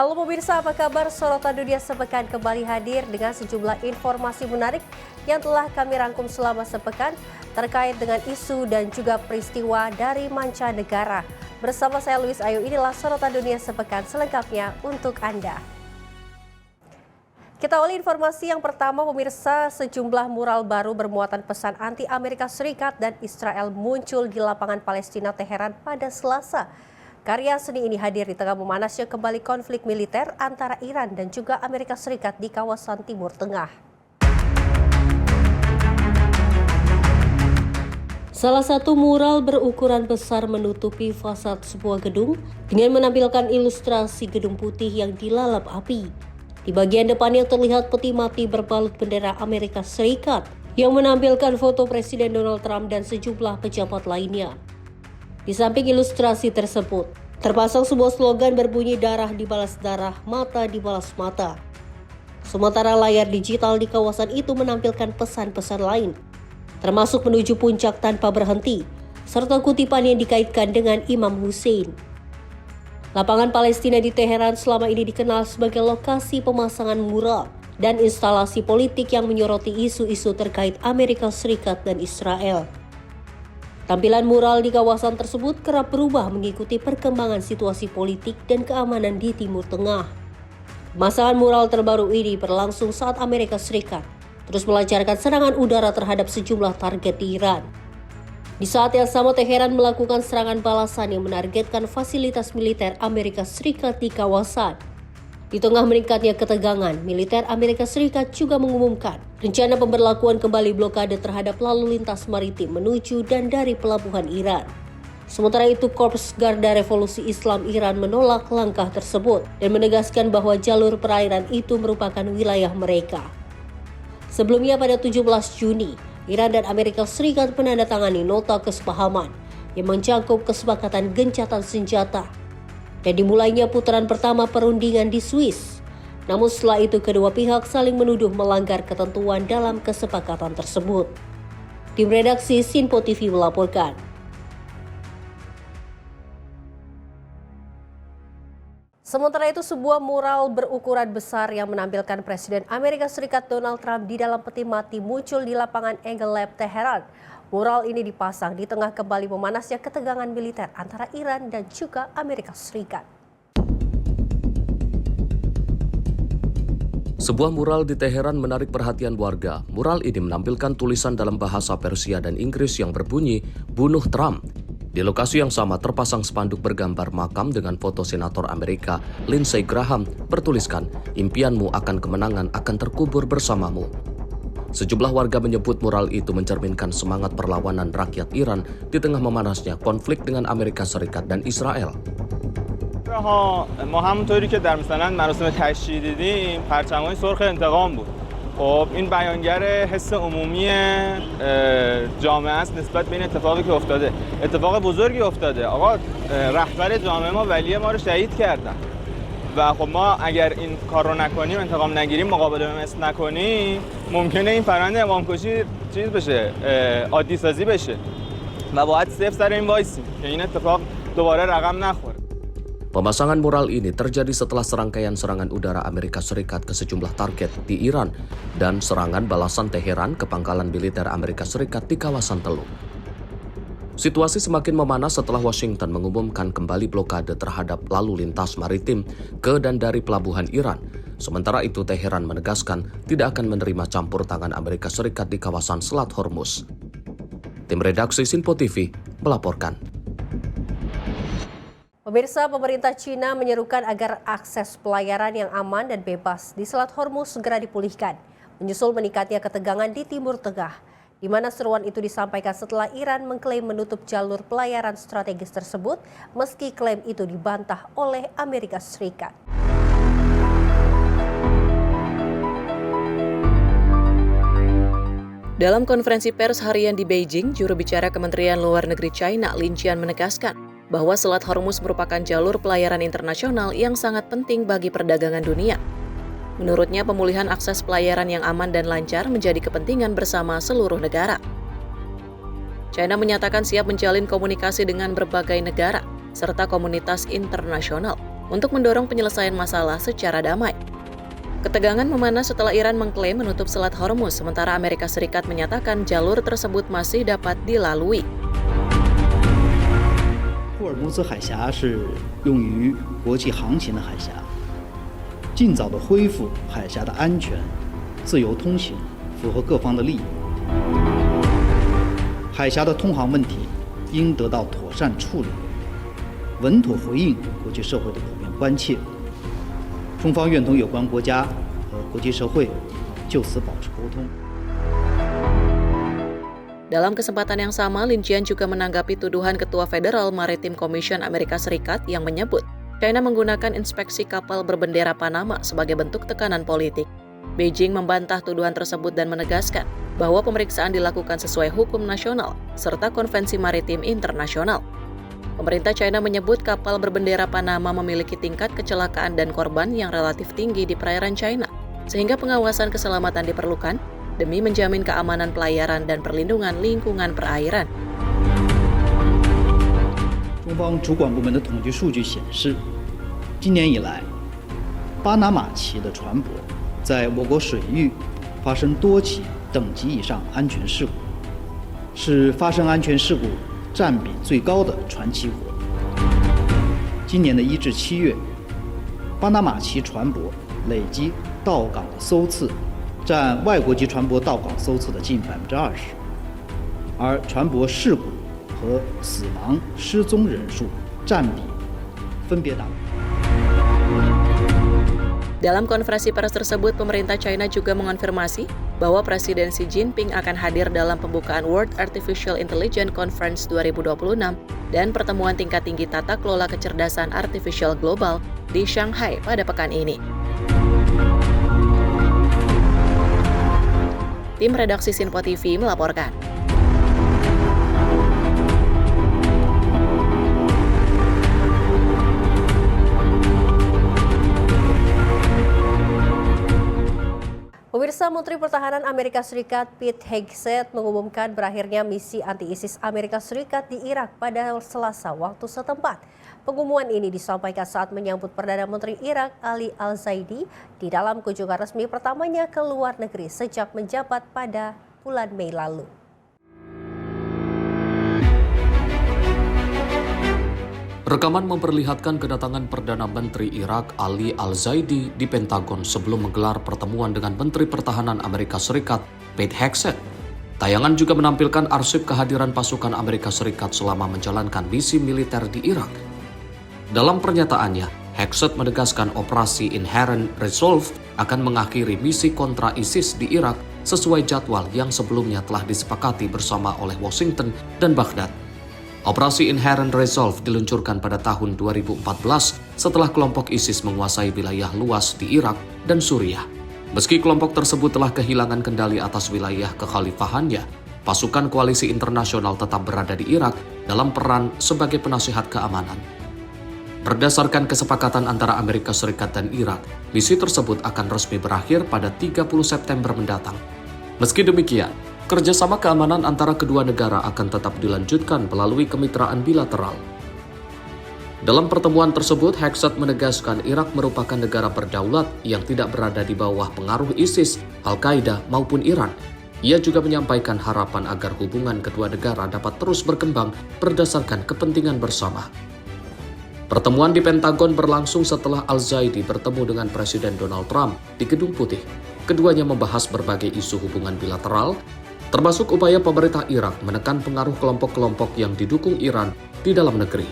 Halo pemirsa, apa kabar? Sorotan Dunia Sepekan kembali hadir dengan sejumlah informasi menarik yang telah kami rangkum selama sepekan terkait dengan isu dan juga peristiwa dari mancanegara. Bersama saya Luis Ayu, inilah Sorotan Dunia Sepekan selengkapnya untuk Anda. Kita awali informasi yang pertama, pemirsa. Sejumlah mural baru bermuatan pesan anti Amerika Serikat dan Israel muncul di lapangan Palestina Teheran pada Selasa. Karya seni ini hadir di tengah memanasnya kembali konflik militer antara Iran dan juga Amerika Serikat di kawasan Timur Tengah. Salah satu mural berukuran besar menutupi fasad sebuah gedung dengan menampilkan ilustrasi gedung putih yang dilalap api. Di bagian depannya terlihat peti mati berbalut bendera Amerika Serikat yang menampilkan foto Presiden Donald Trump dan sejumlah pejabat lainnya. Di samping ilustrasi tersebut, terpasang sebuah slogan berbunyi darah dibalas darah, mata dibalas mata. Sementara layar digital di kawasan itu menampilkan pesan-pesan lain, termasuk menuju puncak tanpa berhenti, serta kutipan yang dikaitkan dengan Imam Hussein. Lapangan Palestina di Teheran selama ini dikenal sebagai lokasi pemasangan mural dan instalasi politik yang menyoroti isu-isu terkait Amerika Serikat dan Israel. Tampilan mural di kawasan tersebut kerap berubah mengikuti perkembangan situasi politik dan keamanan di Timur Tengah. Pemasangan mural terbaru ini berlangsung saat Amerika Serikat terus melancarkan serangan udara terhadap sejumlah target di Iran. Di saat yang sama, Teheran melakukan serangan balasan yang menargetkan fasilitas militer Amerika Serikat di kawasan. Di tengah meningkatnya ketegangan, militer Amerika Serikat juga mengumumkan rencana pemberlakuan kembali blokade terhadap lalu lintas maritim menuju dan dari pelabuhan Iran. Sementara itu, Korps Garda Revolusi Islam Iran menolak langkah tersebut dan menegaskan bahwa jalur perairan itu merupakan wilayah mereka. Sebelumnya pada 17 Juni, Iran dan Amerika Serikat menandatangani nota kesepahaman yang mencakup kesepakatan gencatan senjata dan dimulainya putaran pertama perundingan di Swiss. Namun setelah itu kedua pihak saling menuduh melanggar ketentuan dalam kesepakatan tersebut. Tim redaksi Sinpo TV melaporkan. Sementara itu, sebuah mural berukuran besar yang menampilkan Presiden Amerika Serikat Donald Trump di dalam peti mati muncul di lapangan Eagle Lab Teheran. Mural ini dipasang di tengah kembali memanasnya ketegangan militer antara Iran dan juga Amerika Serikat. Sebuah mural di Teheran menarik perhatian warga. Mural ini menampilkan tulisan dalam bahasa Persia dan Inggris yang berbunyi, "Bunuh Trump." Di lokasi yang sama terpasang spanduk bergambar makam dengan foto Senator Amerika Lindsey Graham bertuliskan, "Impianmu akan kemenangan akan terkubur bersamamu." Sejumlah warga menyebut mural itu mencerminkan semangat perlawanan rakyat Iran di tengah memanasnya konflik dengan Amerika Serikat dan Israel. ما همونطوری که در مثلا مراسم تشییع دیدیم پرچم‌های سرخ انتقام بود. خب این بیانگر حس عمومی جامعه است نسبت به این اتفاقی که افتاده. اتفاق بزرگی افتاده. آقا رهبر جامعه ما ولی ما رو شهید کردن. و خب ما اگر این کار رو نکنیم، انتقام نگیریم، مقابله به مثل نکنیم، ممکنه این فرآیند امامکشی چیز بشه، عادی سازی بشه. و باید صفر سر این وایسیم که این اتفاق دوباره رقم نخوره. Pemasangan mural ini terjadi setelah serangkaian serangan udara Amerika Serikat ke sejumlah target di Iran dan serangan balasan Teheran ke pangkalan militer Amerika Serikat di kawasan Teluk. Situasi semakin memanas setelah Washington mengumumkan kembali blokade terhadap lalu lintas maritim ke dan dari pelabuhan Iran. Sementara itu, Teheran menegaskan tidak akan menerima campur tangan Amerika Serikat di kawasan Selat Hormuz. Tim redaksi Sinpo TV melaporkan. Pemirsa, pemerintah Cina menyerukan agar akses pelayaran yang aman dan bebas di Selat Hormuz segera dipulihkan, menyusul meningkatnya ketegangan di Timur Tengah, di mana seruan itu disampaikan setelah Iran mengklaim menutup jalur pelayaran strategis tersebut, meski klaim itu dibantah oleh Amerika Serikat. Dalam konferensi pers harian di Beijing, juru bicara Kementerian Luar Negeri China, Lin Jian, menegaskan bahwa Selat Hormuz merupakan jalur pelayaran internasional yang sangat penting bagi perdagangan dunia. Menurutnya, pemulihan akses pelayaran yang aman dan lancar menjadi kepentingan bersama seluruh negara. China menyatakan siap menjalin komunikasi dengan berbagai negara serta komunitas internasional untuk mendorong penyelesaian masalah secara damai. Ketegangan memanas setelah Iran mengklaim menutup Selat Hormuz, sementara Amerika Serikat menyatakan jalur tersebut masih dapat dilalui. 霍尔木兹海峡是用于国际航行的海峡，尽早的恢复海峡的安全、自由通行，符合各方的利益。海峡的通航问题应得到妥善处理，稳妥回应国际社会的普遍关切。中方愿同有关国家和国际社会就此保持沟通。 Dalam kesempatan yang sama, Lin Jian juga menanggapi tuduhan Ketua Federal Maritime Commission Amerika Serikat yang menyebut China menggunakan inspeksi kapal berbendera Panama sebagai bentuk tekanan politik. Beijing membantah tuduhan tersebut dan menegaskan bahwa pemeriksaan dilakukan sesuai hukum nasional serta konvensi maritim internasional. Pemerintah China menyebut kapal berbendera Panama memiliki tingkat kecelakaan dan korban yang relatif tinggi di perairan China, sehingga pengawasan keselamatan diperlukan demi menjamin keamanan pelayaran dan perlindungan lingkungan perairan. 中方主管部门的统计数据显示，今年以来，巴拿马旗的船舶在我国水域发生多起等级以上安全事故，是发生安全事故占比最高的船旗国。今年的1至7月，巴拿马旗船舶累计到港的艘次占外国籍船舶到港艘次的近20%，而船舶事故和死亡失踪人数占比分别达。 Dalam konferensi pers tersebut, pemerintah China juga mengonfirmasi bahwa Presiden Xi Jinping akan hadir dalam pembukaan World Artificial Intelligence Conference 2026 dan pertemuan tingkat tinggi tata kelola kecerdasan artifisial global di Shanghai pada pekan ini. Tim redaksi Sinpo TV melaporkan. Pemirsa, Menteri Pertahanan Amerika Serikat Pete Hegseth mengumumkan berakhirnya misi anti-ISIS Amerika Serikat di Irak pada Selasa waktu setempat. Pengumuman ini disampaikan saat menyambut Perdana Menteri Irak Ali Al-Zaidi di dalam kunjungan resmi pertamanya ke luar negeri sejak menjabat pada bulan Mei lalu. Rekaman memperlihatkan kedatangan Perdana Menteri Irak Ali Al-Zaidi di Pentagon sebelum menggelar pertemuan dengan Menteri Pertahanan Amerika Serikat Pete Hegseth. Tayangan juga menampilkan arsip kehadiran pasukan Amerika Serikat selama menjalankan misi militer di Irak. Dalam pernyataannya, Hegseth menegaskan operasi Inherent Resolve akan mengakhiri misi kontra ISIS di Irak sesuai jadwal yang sebelumnya telah disepakati bersama oleh Washington dan Baghdad. Operasi Inherent Resolve diluncurkan pada tahun 2014 setelah kelompok ISIS menguasai wilayah luas di Irak dan Suriah. Meski kelompok tersebut telah kehilangan kendali atas wilayah kekhalifahannya, pasukan koalisi internasional tetap berada di Irak dalam peran sebagai penasihat keamanan. Berdasarkan kesepakatan antara Amerika Serikat dan Irak, misi tersebut akan resmi berakhir pada 30 September mendatang. Meski demikian, kerjasama keamanan antara kedua negara akan tetap dilanjutkan melalui kemitraan bilateral. Dalam pertemuan tersebut, Hegseth menegaskan Irak merupakan negara berdaulat yang tidak berada di bawah pengaruh ISIS, Al-Qaeda maupun Iran. Ia juga menyampaikan harapan agar hubungan kedua negara dapat terus berkembang berdasarkan kepentingan bersama. Pertemuan di Pentagon berlangsung setelah Al-Zaidi bertemu dengan Presiden Donald Trump di Gedung Putih. Keduanya membahas berbagai isu hubungan bilateral, termasuk upaya pemerintah Irak menekan pengaruh kelompok-kelompok yang didukung Iran di dalam negeri.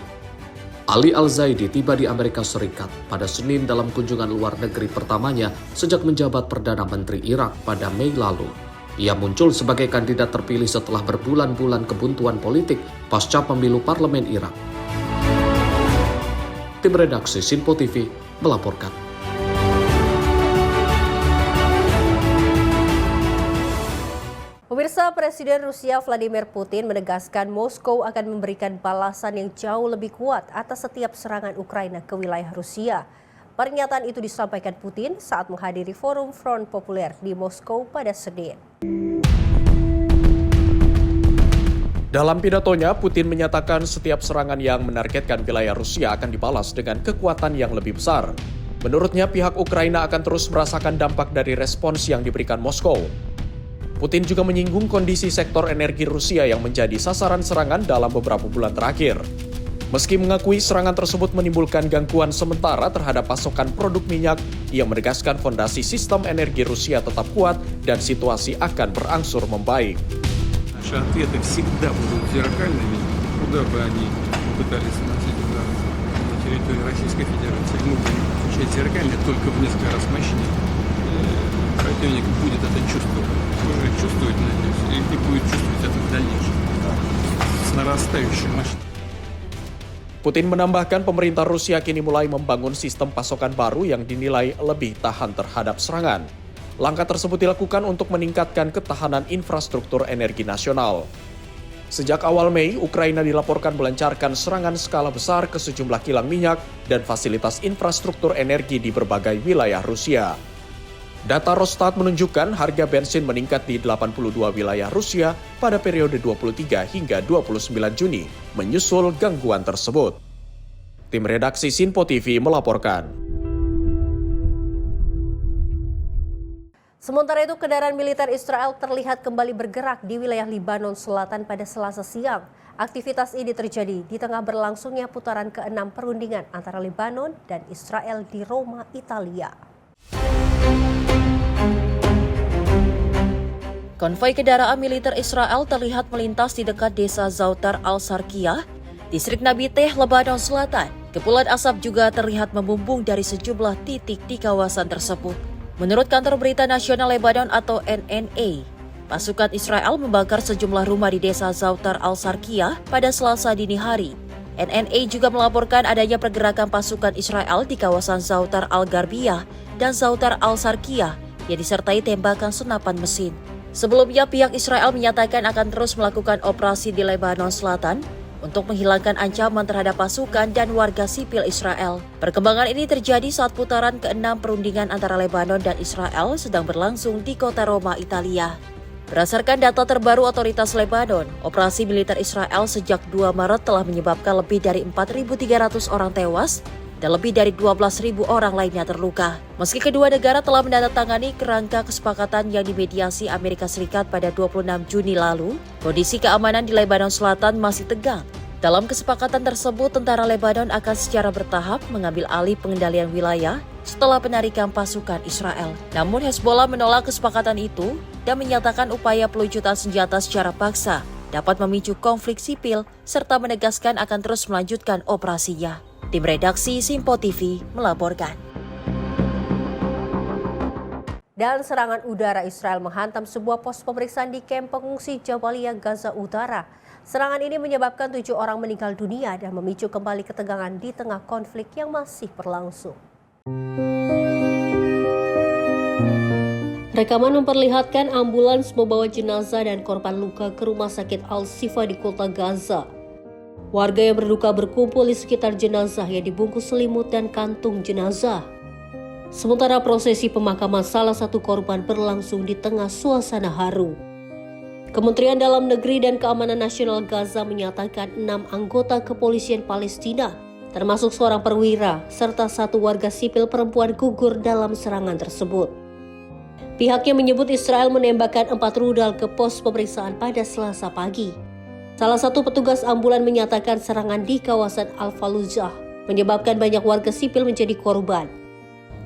Ali Al-Zaidi tiba di Amerika Serikat pada Senin dalam kunjungan luar negeri pertamanya sejak menjabat Perdana Menteri Irak pada Mei lalu. Ia muncul sebagai kandidat terpilih setelah berbulan-bulan kebuntuan politik pasca pemilu parlemen Irak. Tim redaksi Sinpo TV melaporkan. Pemirsa, Presiden Rusia Vladimir Putin menegaskan Moskow akan memberikan balasan yang jauh lebih kuat atas setiap serangan Ukraina ke wilayah Rusia. Pernyataan itu disampaikan Putin saat menghadiri forum Front Populer di Moskow pada Senin. Dalam pidatonya, Putin menyatakan setiap serangan yang menargetkan wilayah Rusia akan dibalas dengan kekuatan yang lebih besar. Menurutnya, pihak Ukraina akan terus merasakan dampak dari respons yang diberikan Moskow. Putin juga menyinggung kondisi sektor energi Rusia yang menjadi sasaran serangan dalam beberapa bulan terakhir. Meski mengakui serangan tersebut menimbulkan gangguan sementara terhadap pasokan produk minyak, ia menegaskan fondasi sistem energi Rusia tetap kuat dan situasi akan berangsur membaik. Наши ответы всегда будут зеркальными, куда бы они пытались наносить удары на территории Российской Федерации. Мы будем отвечать зеркально, только в несколько раз мощнее. Противник будет это чувствовать. Уже чувствовать, надеюсь, и будет чувствовать это в дальнейшем. С нарастающей мощностью. Putin menambahkan pemerintah Rusia kini mulai membangun sistem pasokan baru yang dinilai lebih tahan terhadap serangan. Langkah tersebut dilakukan untuk meningkatkan ketahanan infrastruktur energi nasional. Sejak awal Mei, Ukraina dilaporkan melancarkan serangan skala besar ke sejumlah kilang minyak dan fasilitas infrastruktur energi di berbagai wilayah Rusia. Data Rosstat menunjukkan harga bensin meningkat di 82 wilayah Rusia pada periode 23 hingga 29 Juni, menyusul gangguan tersebut. Tim redaksi Sinpo TV melaporkan. Sementara itu, kendaraan militer Israel terlihat kembali bergerak di wilayah Lebanon Selatan pada Selasa siang. Aktivitas ini terjadi di tengah berlangsungnya putaran ke-6 perundingan antara Lebanon dan Israel di Roma, Italia. Konvoi kendaraan militer Israel terlihat melintas di dekat desa Zautar al-Sarkiyah, distrik Nabi Teh, Lebanon Selatan. Kepulan asap juga terlihat membumbung dari sejumlah titik di kawasan tersebut. Menurut Kantor Berita Nasional Lebanon atau NNA, pasukan Israel membakar sejumlah rumah di desa Zautar al-Sarkiyah pada Selasa dini hari. NNA juga melaporkan adanya pergerakan pasukan Israel di kawasan Zautar al-Garbiyah dan Zautar al-Sarkiyah yang disertai tembakan senapan mesin. Sebelumnya, pihak Israel menyatakan akan terus melakukan operasi di Lebanon Selatan untuk menghilangkan ancaman terhadap pasukan dan warga sipil Israel. Perkembangan ini terjadi saat putaran ke-6 perundingan antara Lebanon dan Israel sedang berlangsung di kota Roma, Italia. Berdasarkan data terbaru otoritas Lebanon, operasi militer Israel sejak 2 Maret telah menyebabkan lebih dari 4.300 orang tewas dan lebih dari 12.000 orang lainnya terluka. Meski kedua negara telah menandatangani kerangka kesepakatan yang dimediasi Amerika Serikat pada 26 Juni lalu, kondisi keamanan di Lebanon Selatan masih tegang. Dalam kesepakatan tersebut, tentara Lebanon akan secara bertahap mengambil alih pengendalian wilayah setelah penarikan pasukan Israel. Namun Hezbollah menolak kesepakatan itu dan menyatakan upaya pelucutan senjata secara paksa dapat memicu konflik sipil serta menegaskan akan terus melanjutkan operasinya. Tim redaksi Sinpo TV melaporkan. Dan serangan udara Israel menghantam sebuah pos pemeriksaan di kamp pengungsi Jabalia, Gaza Utara. Serangan ini menyebabkan 7 orang meninggal dunia dan memicu kembali ketegangan di tengah konflik yang masih berlangsung. Rekaman memperlihatkan ambulans membawa jenazah dan korban luka ke rumah sakit Al-Shifa di kota Gaza. Warga yang berduka berkumpul di sekitar jenazah yang dibungkus selimut dan kantung jenazah. Sementara prosesi pemakaman salah satu korban berlangsung di tengah suasana haru. Kementerian Dalam Negeri dan Keamanan Nasional Gaza menyatakan 6 anggota kepolisian Palestina, termasuk seorang perwira, serta 1 warga sipil perempuan gugur dalam serangan tersebut. Pihaknya menyebut Israel menembakkan 4 rudal ke pos pemeriksaan pada Selasa pagi. Salah satu petugas ambulan menyatakan serangan di kawasan Al-Fallujah menyebabkan banyak warga sipil menjadi korban.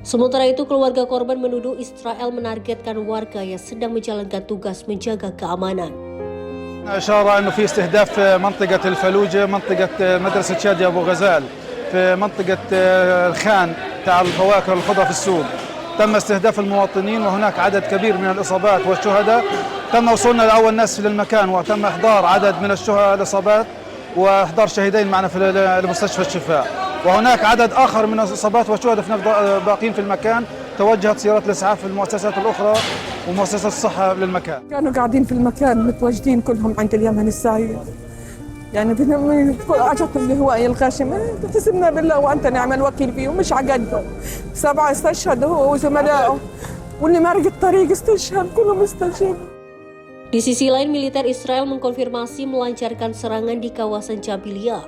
Sementara itu, keluarga korban menuduh Israel menargetkan warga yang sedang menjalankan tugas menjaga keamanan. أشار أنه في استهداف منطقة الفلوجة منطقة مدرسة شادي أبو غزال في منطقة الخان تاع الفواكه والخضرة في السوق. تم استهداف المواطنين وهناك عدد كبير من الإصابات والشهداء. تم وصولنا لأول ناس للمكان وتم إحضار عدد من الإصابات وإحضار شهيدين معنا في مستشفى الشفاء. وهناك عدد آخر من الإصابات والشهداء باقين في المكان. توجهت سيارات الإسعاف في المؤسسات الأخرى ومؤسسات الصحة للمكان. كانوا قاعدين في المكان متواجدين كلهم عند اليمن الساير. يعني أجتهم الهواء الغاشم تسمنا بالله وأنت نعم الوكيل فيهم مش عقدهم. 7 استشهدوا هو وزملائه واللي مرق الطريق استشهد كلهم استشهدوا. Di sisi lain, militer Israel mengkonfirmasi melancarkan serangan di kawasan Jabilia.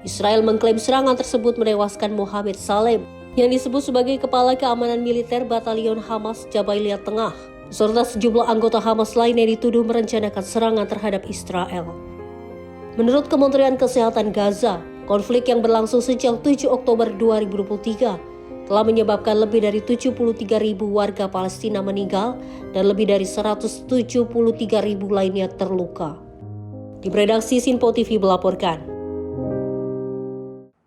Israel mengklaim serangan tersebut menewaskan Mohamed Salem, yang disebut sebagai kepala keamanan militer Batalion Hamas Jabaliya Tengah, serta sejumlah anggota Hamas lain yang dituduh merencanakan serangan terhadap Israel. Menurut Kementerian Kesehatan Gaza, konflik yang berlangsung sejak 7 Oktober 2023 telah menyebabkan lebih dari 73.000 warga Palestina meninggal dan lebih dari 173.000 lainnya terluka. Tim redaksi Sinpo TV melaporkan.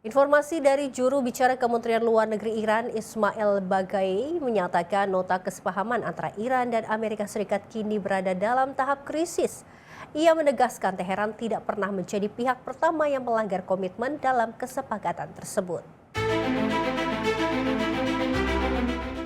Informasi dari juru bicara Kementerian Luar Negeri Iran, Ismail Baghai, menyatakan nota kesepahaman antara Iran dan Amerika Serikat kini berada dalam tahap krisis. Ia menegaskan Teheran tidak pernah menjadi pihak pertama yang melanggar komitmen dalam kesepakatan tersebut.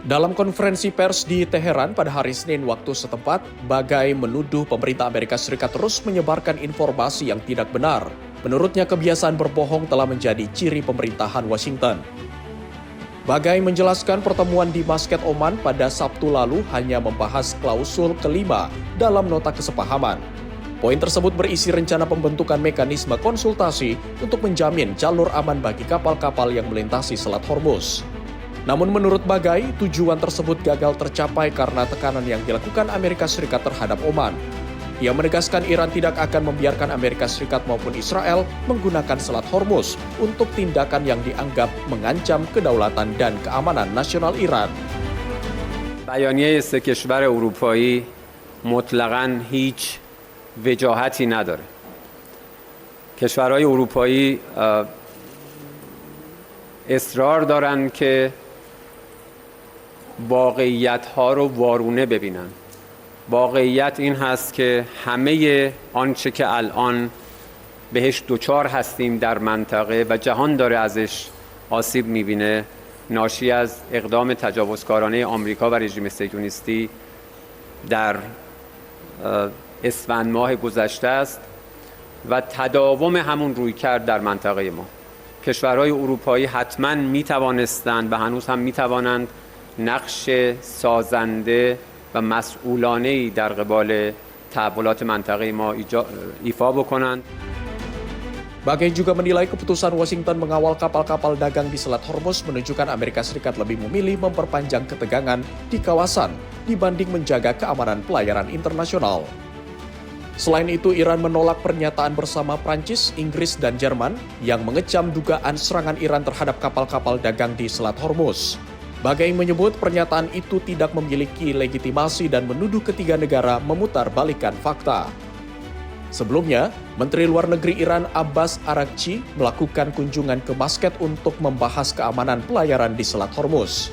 Dalam konferensi pers di Teheran pada hari Senin waktu setempat, Baghai menuduh pemerintah Amerika Serikat terus menyebarkan informasi yang tidak benar. Menurutnya, kebiasaan berbohong telah menjadi ciri pemerintahan Washington. Baghai menjelaskan pertemuan di Muscat, Oman pada Sabtu lalu hanya membahas klausul kelima dalam nota kesepahaman. Poin tersebut berisi rencana pembentukan mekanisme konsultasi untuk menjamin jalur aman bagi kapal-kapal yang melintasi Selat Hormuz. Namun menurut Baghai, tujuan tersebut gagal tercapai karena tekanan yang dilakukan Amerika Serikat terhadap Oman. Ia menegaskan Iran tidak akan membiarkan Amerika Serikat maupun Israel menggunakan Selat Hormuz untuk tindakan yang dianggap mengancam kedaulatan dan keamanan nasional Iran. بیانیه سه کشور اروپایی مطلقاً هیچ وجاهتی نداره. کشورهای اروپایی اصرار دارن که واقعیت‌ها رو وارونه ببینن. واقعیت این هست که همه آنچه که الان بهش دوچار هستیم در منطقه و جهان داره ازش آسیب می‌بینه ناشی از اقدام تجاوزکارانه آمریکا و رژیم صهیونیستی در اسفند ماه گذشته است و تداوم همون رویکرد در منطقه ما. کشورهای اروپایی حتما میتوانستند و هنوز هم میتوانند نقش سازنده و مسئولانه‌ای در قبال تحولات منطقه ما ایفا بکنند. Baghai juga menilai keputusan Washington mengawal kapal-kapal dagang di Selat Hormuz menunjukkan Amerika Serikat lebih memilih memperpanjang ketegangan di kawasan dibanding menjaga keamanan pelayaran internasional. Selain itu, Iran menolak pernyataan bersama Prancis, Inggris, dan Jerman yang mengecam dugaan serangan Iran terhadap kapal-kapal dagang di Selat Hormuz. Baghai menyebut pernyataan itu tidak memiliki legitimasi dan menuduh ketiga negara memutarbalikkan fakta. Sebelumnya, Menteri Luar Negeri Iran Abbas Araghchi melakukan kunjungan ke Muscat untuk membahas keamanan pelayaran di Selat Hormuz.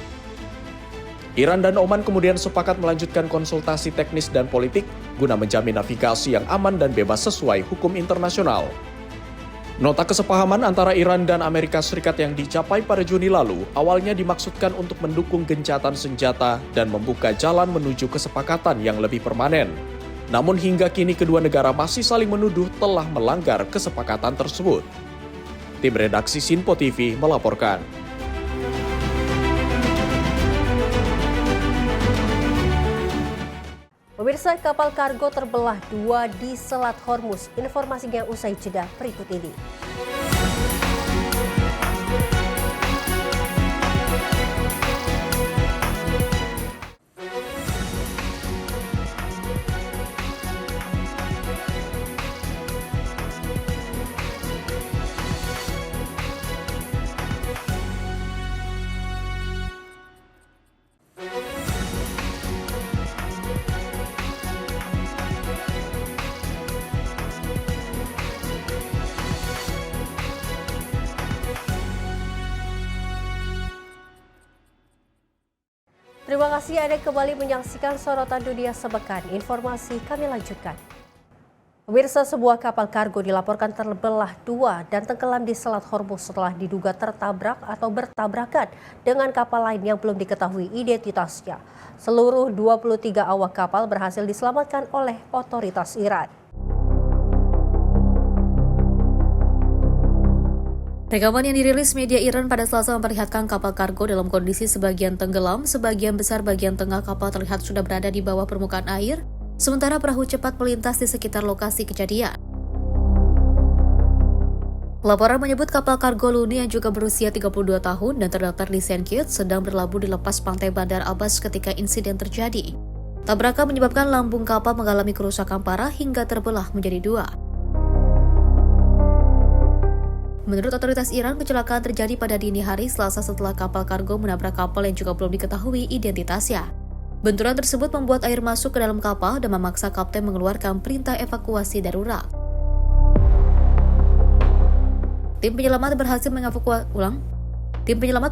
Iran dan Oman kemudian sepakat melanjutkan konsultasi teknis dan politik guna menjamin navigasi yang aman dan bebas sesuai hukum internasional. Nota kesepahaman antara Iran dan Amerika Serikat yang dicapai pada Juni lalu awalnya dimaksudkan untuk mendukung gencatan senjata dan membuka jalan menuju kesepakatan yang lebih permanen. Namun hingga kini kedua negara masih saling menuduh telah melanggar kesepakatan tersebut. Tim redaksi Sinpo TV melaporkan. Pemirsa, kapal kargo terbelah dua di Selat Hormuz. Informasinya usai jeda berikut ini. Terima kasih Anda kembali menyaksikan Sorotan Dunia Sepekan. Informasi kami lanjutkan. Pemirsa, sebuah kapal kargo dilaporkan terbelah dua dan tenggelam di Selat Hormuz setelah diduga tertabrak atau bertabrakan dengan kapal lain yang belum diketahui identitasnya. Seluruh 23 awak kapal berhasil diselamatkan oleh otoritas Iran. Rekaman yang dirilis media Iran pada Selasa memperlihatkan kapal kargo dalam kondisi sebagian tenggelam, sebagian besar bagian tengah kapal terlihat sudah berada di bawah permukaan air, sementara perahu cepat melintas di sekitar lokasi kejadian. Laporan menyebut kapal kargo Luni yang juga berusia 32 tahun dan terdaftar di St. Kitts sedang berlabuh di lepas pantai Bandar Abbas ketika insiden terjadi. Tabrakan menyebabkan lambung kapal mengalami kerusakan parah hingga terbelah menjadi dua. Menurut otoritas Iran, kecelakaan terjadi pada dini hari Selasa setelah kapal kargo menabrak kapal yang juga belum diketahui identitasnya. Benturan tersebut membuat air masuk ke dalam kapal dan memaksa kapten mengeluarkan perintah evakuasi darurat. Tim penyelamat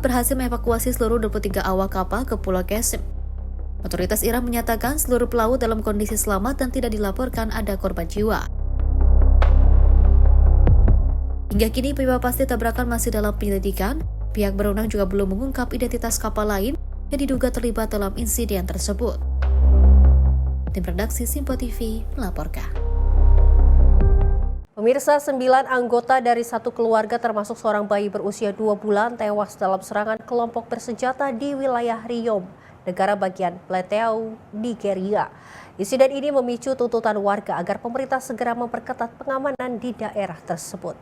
berhasil mengevakuasi seluruh 23 awak kapal ke Pulau Qasim. Otoritas Iran menyatakan seluruh pelaut dalam kondisi selamat dan tidak dilaporkan ada korban jiwa. Hingga kini penyebab pasti tabrakan masih dalam penyelidikan. Pihak berwenang juga belum mengungkap identitas kapal lain yang diduga terlibat dalam insiden tersebut. Tim redaksi Simpo TV melaporkan. Pemirsa, 9 anggota dari satu keluarga termasuk seorang bayi berusia 2 bulan tewas dalam serangan kelompok bersenjata di wilayah Riom, negara bagian Plateau, Nigeria. Insiden ini memicu tuntutan warga agar pemerintah segera memperketat pengamanan di daerah tersebut.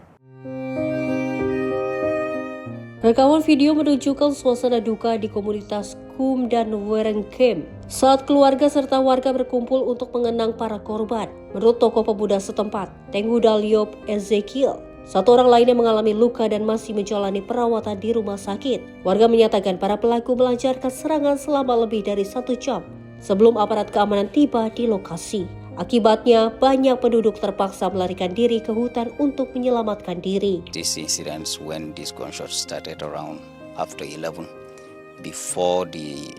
Rekaman video menunjukkan suasana duka di komunitas Kum dan Werengkem saat keluarga serta warga berkumpul untuk mengenang para korban. Menurut tokoh pemuda setempat, Tenghuda Liop Ezekiel, satu orang lainnya mengalami luka dan masih menjalani perawatan di rumah sakit. Warga menyatakan para pelaku melancarkan serangan selama lebih dari 1 jam sebelum aparat keamanan tiba di lokasi. Akibatnya, banyak penduduk terpaksa melarikan diri ke hutan untuk menyelamatkan diri. This incident when this gunshot started around after 11. Before the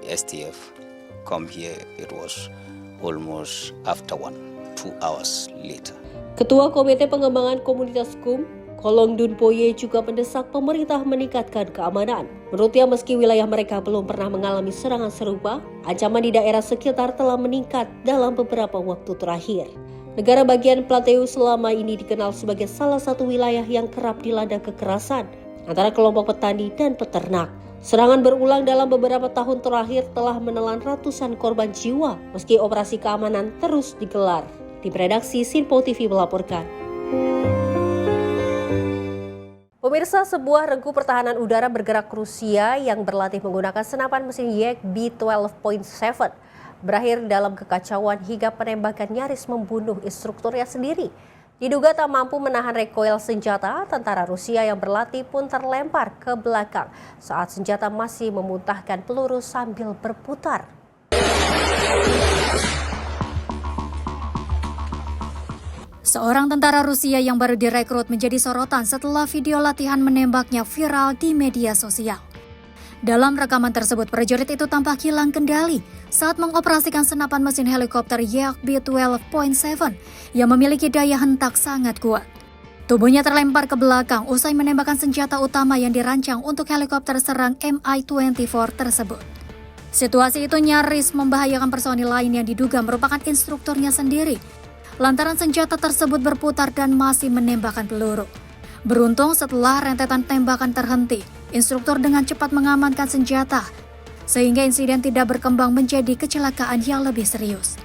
STF come here, it was almost after 2 hours later. Ketua Komite Pengembangan Komunitas Kum, Kolong Dunpoye juga mendesak pemerintah meningkatkan keamanan. Menurutnya, meski wilayah mereka belum pernah mengalami serangan serupa, ancaman di daerah sekitar telah meningkat dalam beberapa waktu terakhir. Negara bagian Plateau selama ini dikenal sebagai salah satu wilayah yang kerap dilanda kekerasan antara kelompok petani dan peternak. Serangan berulang dalam beberapa tahun terakhir telah menelan ratusan korban jiwa, meski operasi keamanan terus digelar. Tim redaksi Simpo TV melaporkan. Pemirsa, sebuah regu pertahanan udara bergerak Rusia yang berlatih menggunakan senapan mesin Yak B-12.7 berakhir dalam kekacauan hingga penembakan nyaris membunuh instrukturnya sendiri. Diduga tak mampu menahan recoil senjata, tentara Rusia yang berlatih pun terlempar ke belakang saat senjata masih memuntahkan peluru sambil berputar. Seorang tentara Rusia yang baru direkrut menjadi sorotan setelah video latihan menembaknya viral di media sosial. Dalam rekaman tersebut, prajurit itu tampak hilang kendali saat mengoperasikan senapan mesin helikopter Yak B-12.7 yang memiliki daya hentak sangat kuat. Tubuhnya terlempar ke belakang usai menembakkan senjata utama yang dirancang untuk helikopter serang Mi-24 tersebut. Situasi itu nyaris membahayakan personil lain yang diduga merupakan instrukturnya sendiri, lantaran senjata tersebut berputar dan masih menembakkan peluru. Beruntung setelah rentetan tembakan terhenti, instruktur dengan cepat mengamankan senjata, sehingga insiden tidak berkembang menjadi kecelakaan yang lebih serius.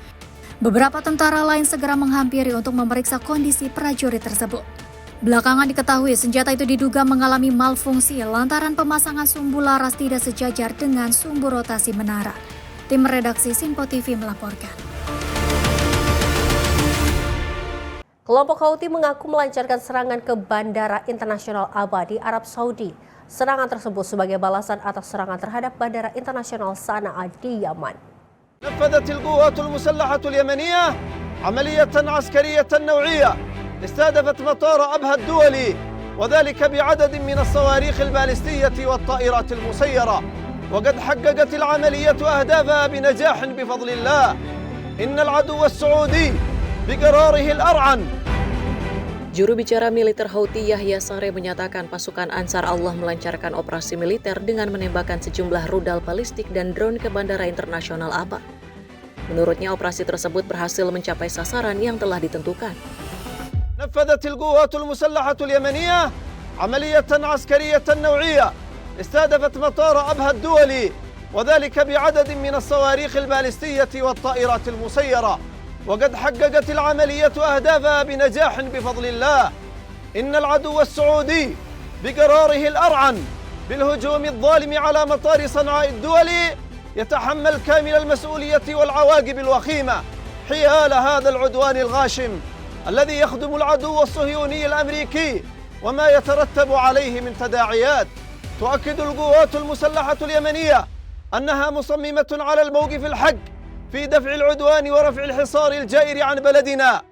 Beberapa tentara lain segera menghampiri untuk memeriksa kondisi prajurit tersebut. Belakangan diketahui senjata itu diduga mengalami malfungsi lantaran pemasangan sumbu laras tidak sejajar dengan sumbu rotasi menara. Tim redaksi Simpo TV melaporkan. Kelompok Houthi mengaku melancarkan serangan ke Bandara Internasional Aba di Arab Saudi. Serangan tersebut sebagai balasan atas serangan terhadap Bandara Internasional Sana'a di Yaman. نفذت القوات المسلحة اليمنية عملية عسكرية نوعية استهدفت مطار أبها الدولي وذلك بعدد من الصواريخ البالستية والطائرات المسيرة وقد حققت العملية أهدافها بنجاح بفضل الله إن العدو السعودي بقراره الأرعن. Juru bicara militer Houthi Yahya Sareh menyatakan pasukan Ansar Allah melancarkan operasi militer dengan menembakkan sejumlah rudal balistik dan drone ke Bandara Internasional Aba. Menurutnya operasi tersebut berhasil mencapai sasaran yang telah ditentukan. نفذت القوات المسلحة اليمنية عملية عسكرية نوعية استهدفت مطار أبها الدولي وذلك بعدد من الصواريخ البالستية والطائرات المسيرة، وقد حققت العملية أهدافها بنجاح بفضل الله. إن العدو السعودي بقراره الأرعن بالهجوم الظالم على مطار صنعاء الدولي يتحمل كامل المسؤولية والعواقب الوخيمة حيال هذا العدوان الغاشم الذي يخدم العدو الصهيوني الأمريكي وما يترتب عليه من تداعيات. تؤكد القوات المسلحة اليمنية أنها مصممة على الموقف الحق في دفع العدوان ورفع الحصار الجائر عن بلدنا.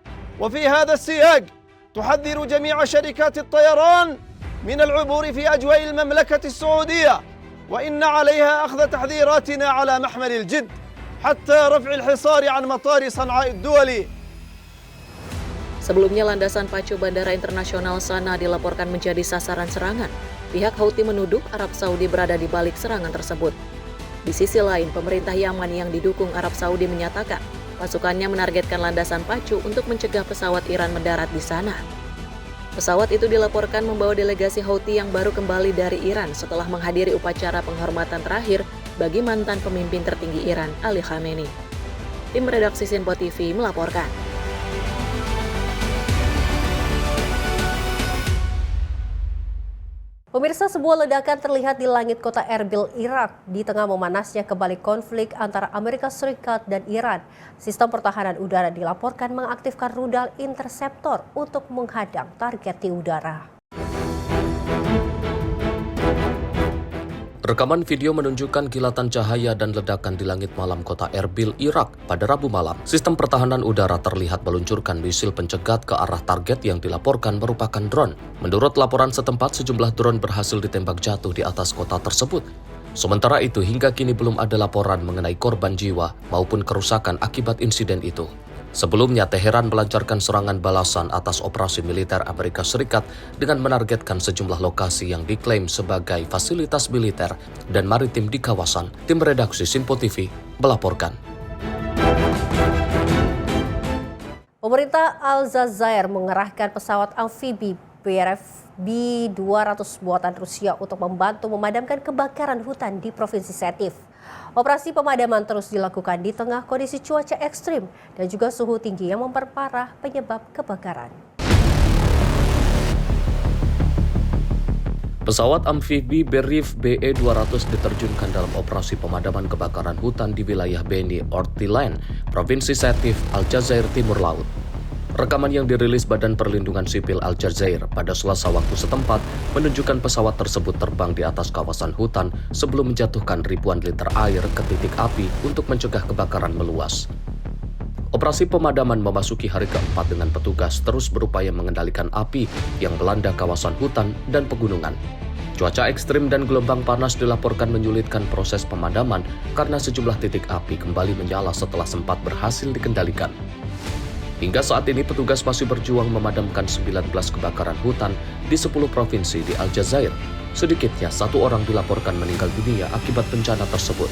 وفي هذا السياق تحذر جميع شركات الطيران من العبور في أجواء المملكة السعودية، وإن عليها أخذ تحذيراتنا على محمل الجد حتى رفع الحصار عن مطار صنعاء الدولي. Sebelumnya, landasan pacu Bandara Internasional Sana dilaporkan menjadi sasaran serangan. Pihak Houthi menuduh Arab Saudi berada di balik serangan tersebut. Di sisi lain, pemerintah Yaman yang didukung Arab Saudi menyatakan pasukannya menargetkan landasan pacu untuk mencegah pesawat Iran mendarat di sana. Pesawat itu dilaporkan membawa delegasi Houthi yang baru kembali dari Iran setelah menghadiri upacara penghormatan terakhir bagi mantan pemimpin tertinggi Iran, Ali Khamenei. Tim redaksi Sinpo TV melaporkan. Pemirsa, sebuah ledakan terlihat di langit kota Erbil, Irak, di tengah memanasnya kembali konflik antara Amerika Serikat dan Iran. Sistem pertahanan udara dilaporkan mengaktifkan rudal interceptor untuk menghadang target di udara. Rekaman video menunjukkan kilatan cahaya dan ledakan di langit malam kota Erbil, Irak pada Rabu malam. Sistem pertahanan udara terlihat meluncurkan misil pencegat ke arah target yang dilaporkan merupakan drone. Menurut laporan setempat, sejumlah drone berhasil ditembak jatuh di atas kota tersebut. Sementara itu, hingga kini belum ada laporan mengenai korban jiwa maupun kerusakan akibat insiden itu. Sebelumnya, Teheran melancarkan serangan balasan atas operasi militer Amerika Serikat dengan menargetkan sejumlah lokasi yang diklaim sebagai fasilitas militer dan maritim di kawasan. Tim redaksi Sinpo TV melaporkan. Pemerintah Aljazair mengerahkan pesawat amfibi B-200 buatan Rusia untuk membantu memadamkan kebakaran hutan di Provinsi Setif. Operasi pemadaman terus dilakukan di tengah kondisi cuaca ekstrim dan juga suhu tinggi yang memperparah penyebab kebakaran. Pesawat amfibi Berif BE-200 diterjunkan dalam operasi pemadaman kebakaran hutan di wilayah Beni Ortilan, Provinsi Setif, Aljazair Timur Laut. Rekaman yang dirilis Badan Perlindungan Sipil Aljazair pada Selasa waktu setempat menunjukkan pesawat tersebut terbang di atas kawasan hutan sebelum menjatuhkan ribuan liter air ke titik api untuk mencegah kebakaran meluas. Operasi pemadaman memasuki hari keempat dengan petugas terus berupaya mengendalikan api yang melanda kawasan hutan dan pegunungan. Cuaca ekstrim dan gelombang panas dilaporkan menyulitkan proses pemadaman karena sejumlah titik api kembali menyala setelah sempat berhasil dikendalikan. Hingga saat ini petugas masih berjuang memadamkan 19 kebakaran hutan di 10 provinsi di Aljazair. Sedikitnya 1 orang dilaporkan meninggal dunia akibat bencana tersebut.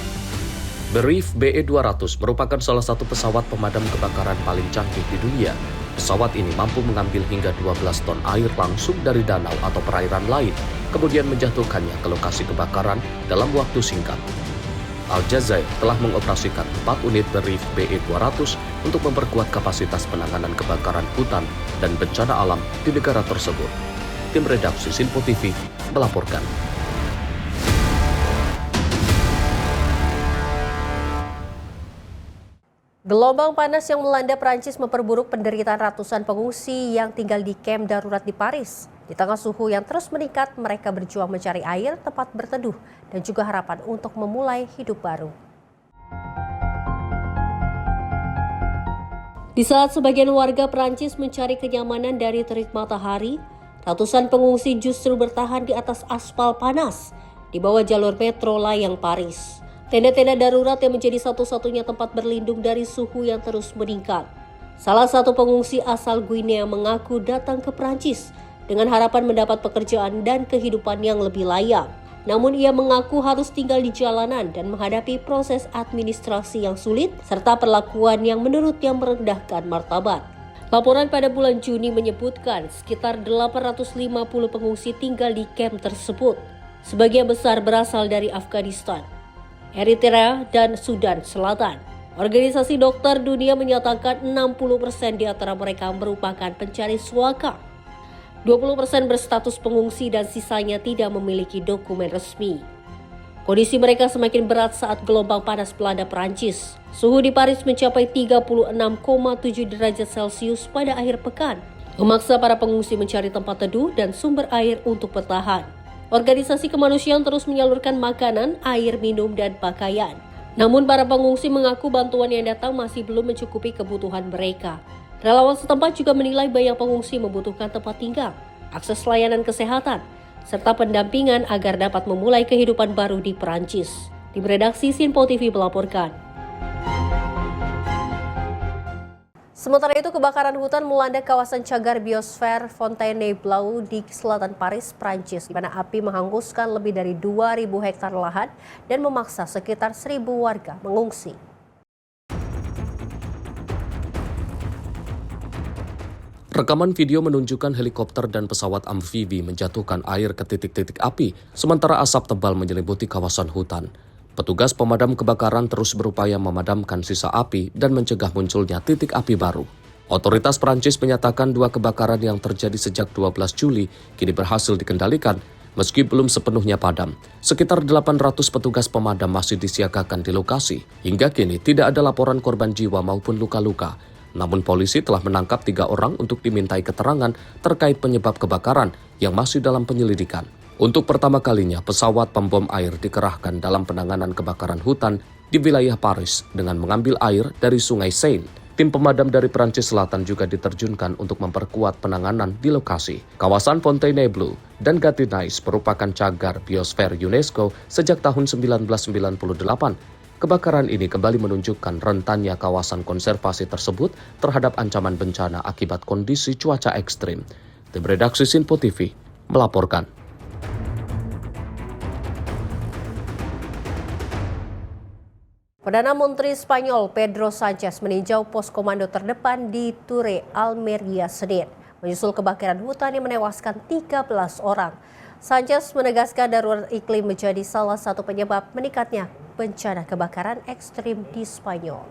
Berif BE-200 merupakan salah satu pesawat pemadam kebakaran paling canggih di dunia. Pesawat ini mampu mengambil hingga 12 ton air langsung dari danau atau perairan lain, kemudian menjatuhkannya ke lokasi kebakaran dalam waktu singkat. Aljazair telah mengoperasikan 4 unit Berif BE-200 untuk memperkuat kapasitas penanganan kebakaran hutan dan bencana alam di negara tersebut. Tim redaksi Sinpo TV melaporkan. Gelombang panas yang melanda Prancis memperburuk penderitaan ratusan pengungsi yang tinggal di kamp darurat di Paris. Di tengah suhu yang terus meningkat, mereka berjuang mencari air, tempat berteduh, dan juga harapan untuk memulai hidup baru. Di saat sebagian warga Prancis mencari kenyamanan dari terik matahari, ratusan pengungsi justru bertahan di atas aspal panas di bawah jalur metro layang Paris. Tenda-tenda darurat yang menjadi satu-satunya tempat berlindung dari suhu yang terus meningkat. Salah satu pengungsi asal Guinea mengaku datang ke Prancis dengan harapan mendapat pekerjaan dan kehidupan yang lebih layak. Namun ia mengaku harus tinggal di jalanan dan menghadapi proses administrasi yang sulit serta perlakuan yang menurutnya merendahkan martabat. Laporan pada bulan Juni menyebutkan sekitar 850 pengungsi tinggal di kamp tersebut. Sebagian besar berasal dari Afghanistan. Eritrea, dan Sudan Selatan. Organisasi Dokter Dunia menyatakan 60% di antara mereka merupakan pencari suaka. 20% berstatus pengungsi dan sisanya tidak memiliki dokumen resmi. Kondisi mereka semakin berat saat gelombang panas melanda Perancis. Suhu di Paris mencapai 36,7 derajat Celcius pada akhir pekan, memaksa para pengungsi mencari tempat teduh dan sumber air untuk bertahan. Organisasi kemanusiaan terus menyalurkan makanan, air minum, dan pakaian. Namun para pengungsi mengaku bantuan yang datang masih belum mencukupi kebutuhan mereka. Relawan setempat juga menilai banyak pengungsi membutuhkan tempat tinggal, akses layanan kesehatan, serta pendampingan agar dapat memulai kehidupan baru di Perancis. Tim redaksi Sinpo TV melaporkan. Sementara itu, kebakaran hutan melanda kawasan cagar biosfer Fontainebleau di selatan Paris, Prancis, di mana api menghanguskan lebih dari 2.000 hektar lahan dan memaksa sekitar 1.000 warga mengungsi. Rekaman video menunjukkan helikopter dan pesawat amfibi menjatuhkan air ke titik-titik api, sementara asap tebal menyelimuti kawasan hutan. Petugas pemadam kebakaran terus berupaya memadamkan sisa api dan mencegah munculnya titik api baru. Otoritas Prancis menyatakan 2 kebakaran yang terjadi sejak 12 Juli kini berhasil dikendalikan, meski belum sepenuhnya padam. Sekitar 800 petugas pemadam masih disiagakan di lokasi. Hingga kini tidak ada laporan korban jiwa maupun luka-luka. Namun polisi telah menangkap 3 orang untuk dimintai keterangan terkait penyebab kebakaran yang masih dalam penyelidikan. Untuk pertama kalinya, pesawat pembom air dikerahkan dalam penanganan kebakaran hutan di wilayah Paris dengan mengambil air dari Sungai Seine. Tim pemadam dari Prancis Selatan juga diterjunkan untuk memperkuat penanganan di lokasi. Kawasan Fontainebleau dan Gattinais merupakan cagar biosfer UNESCO sejak tahun 1998. Kebakaran ini kembali menunjukkan rentannya kawasan konservasi tersebut terhadap ancaman bencana akibat kondisi cuaca ekstrim. Tim redaksi Sinpo TV melaporkan. Perdana Menteri Spanyol Pedro Sanchez meninjau pos komando terdepan di Ture, Almeria, Senin, menyusul kebakaran hutan yang menewaskan 13 orang. Sanchez menegaskan darurat iklim menjadi salah satu penyebab meningkatnya bencana kebakaran ekstrim di Spanyol.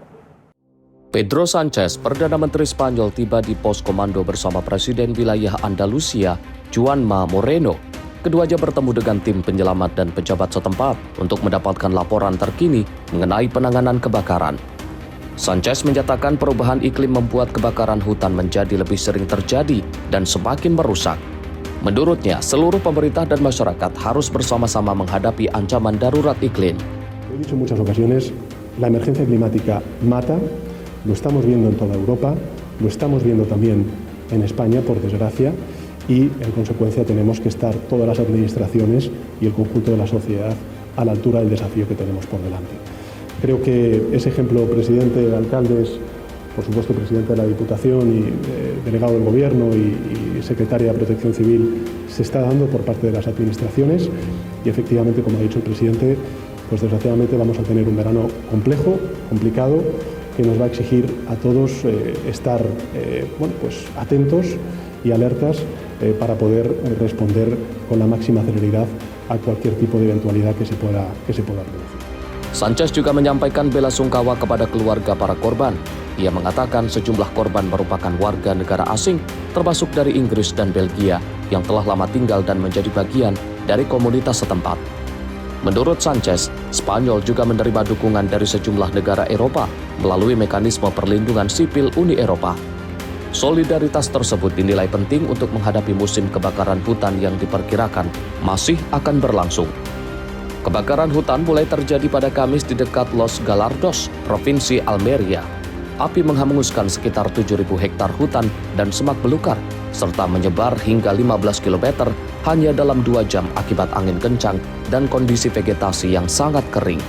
Pedro Sanchez, Perdana Menteri Spanyol, tiba di pos komando bersama Presiden wilayah Andalusia, Juanma Moreno. Keduanya bertemu dengan tim penyelamat dan pejabat setempat untuk mendapatkan laporan terkini mengenai penanganan kebakaran. Sanchez menyatakan perubahan iklim membuat kebakaran hutan menjadi lebih sering terjadi dan semakin merusak. Menurutnya, seluruh pemerintah dan masyarakat harus bersama-sama menghadapi ancaman darurat iklim. He dicho en muchas ocasiones, la emergencia climática mata, lo estamos viendo en toda Europa, lo estamos viendo también en España, por desgracia, y en consecuencia tenemos que estar todas las administraciones y el conjunto de la sociedad a la altura del desafío que tenemos por delante. Creo que ese ejemplo, presidente, alcaldes, por supuesto presidente de la Diputación y delegado del Gobierno y secretaria de Protección Civil, se está dando por parte de las administraciones y efectivamente, como ha dicho el presidente, pues desgraciadamente vamos a tener un verano complejo, complicado, que nos va a exigir a todos estar atentos y alertas para poder responder con la máxima celeridad a cualquier tipo de eventualidad que se pueda producir. Sanchez juga menyampaikan bela sungkawa kepada keluarga para korban. Ia mengatakan sejumlah korban merupakan warga negara asing, termasuk dari Inggris dan Belgia, yang telah lama tinggal dan menjadi bagian dari komunitas setempat. Menurut Sanchez, Spanyol juga menerima dukungan dari sejumlah negara Eropa melalui mekanisme perlindungan sipil Uni Eropa. Solidaritas tersebut dinilai penting untuk menghadapi musim kebakaran hutan yang diperkirakan masih akan berlangsung. Kebakaran hutan mulai terjadi pada Kamis di dekat Los Galardos, Provinsi Almeria. Api menghanguskan sekitar 7.000 hektar hutan dan semak belukar, serta menyebar hingga 15 km hanya dalam 2 jam akibat angin kencang dan kondisi vegetasi yang sangat kering.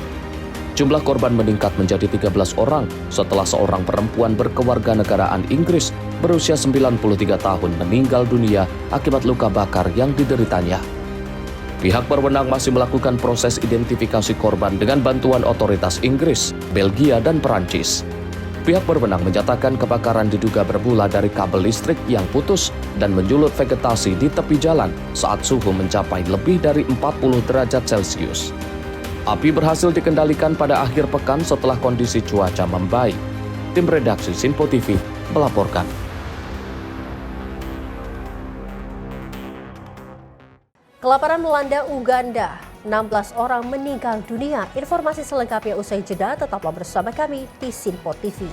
Jumlah korban meningkat menjadi 13 orang setelah seorang perempuan berkewarganegaraan Inggris berusia 93 tahun meninggal dunia akibat luka bakar yang dideritanya. Pihak berwenang masih melakukan proses identifikasi korban dengan bantuan otoritas Inggris, Belgia, dan Perancis. Pihak berwenang menyatakan kebakaran diduga bermula dari kabel listrik yang putus dan menyulut vegetasi di tepi jalan saat suhu mencapai lebih dari 40 derajat Celcius. Api berhasil dikendalikan pada akhir pekan setelah kondisi cuaca membaik. Tim redaksi Sinpo TV melaporkan. Kelaparan melanda Uganda. 16 orang meninggal dunia. Informasi selengkapnya usai jeda, tetaplah bersama kami di Sinpo TV.